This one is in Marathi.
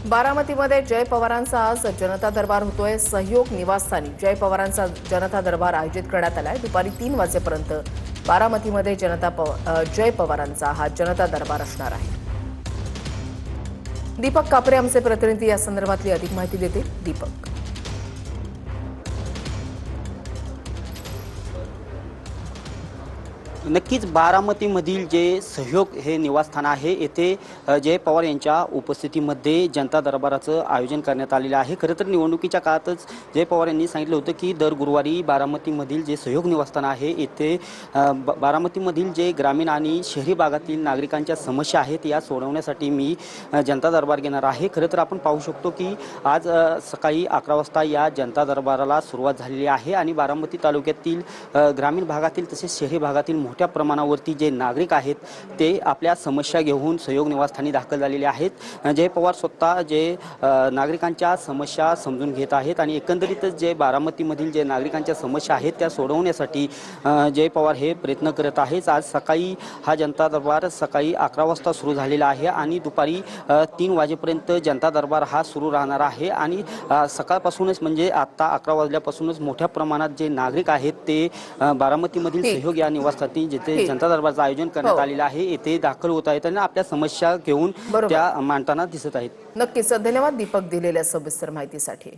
बारामतीमध्ये जय पवारांचा आज जनता दरबार होतोय। सहयोग निवासस्थानी जय पवारांचा जनता दरबार आयोजित करण्यात आलाय। दुपारी 3 वाजेपर्यंत बारामतीमध्ये जय पवारांचा हा जनता दरबार असणार आहे। दीपक कापरे आमचे प्रतिनिधी या संदर्भातली अधिक माहिती देतील। दीपक, नक्कीच बारामतीमधील जे सहयोग हे निवासस्थान आहे, येथे जय पवार यांच्या उपस्थितीमध्ये जनता दरबाराचं आयोजन करण्यात आलेलं आहे। खरं तर निवडणुकीच्या काळातच जय पवार यांनी सांगितलं होतं की दर गुरुवारी बारामतीमधील जे सहयोग निवासस्थान आहे, येथे बारामतीमधील जे ग्रामीण आणि शहरी भागातील नागरिकांच्या समस्या आहेत या सोडवण्यासाठी मी जनता दरबार घेणार आहे। खरं तर आपण पाहू शकतो की आज सकाळी 11 वाजता या जनता दरबाराला सुरुवात झालेली आहे आणि बारामती तालुक्यातील ग्रामीण भागातील तसेच शहरी भागातील मोठ्या प्रमाणावरती जे नागरिक आहेत ते आपल्या समस्या घेऊन सहयोग निवासस्थानी दाखल झालेले आहेत। जय पवार स्वतः जे नागरिकांच्या समस्या समजून घेत आहेत आणि एकंदरीतच जे बारामतीमधील जे नागरिकांच्या समस्या आहेत त्या सोडवण्यासाठी जय पवार हे प्रयत्न करत आहेत। आज सकाळी हा जनता दरबार सकाळी 11 वाजता सुरू झालेला आहे आणि दुपारी 3 वाजेपर्यंत जनता दरबार हा सुरू राहणार आहे आणि सकाळपासूनच म्हणजे आता 11 वाजल्यापासूनच मोठ्या प्रमाणात जे नागरिक आहेत ते बारामतीमधील सहयोग या निवासस्थानी जिथे जनता दरबारचं आयोजन करण्यात आलेलं आहे येथे दाखल होत आहेत आणि आपल्या समस्या घेऊन त्या मांडताना दिसत आहेत। नक्कीच धन्यवाद दीपक दिलेल्या सविस्तर माहितीसाठी।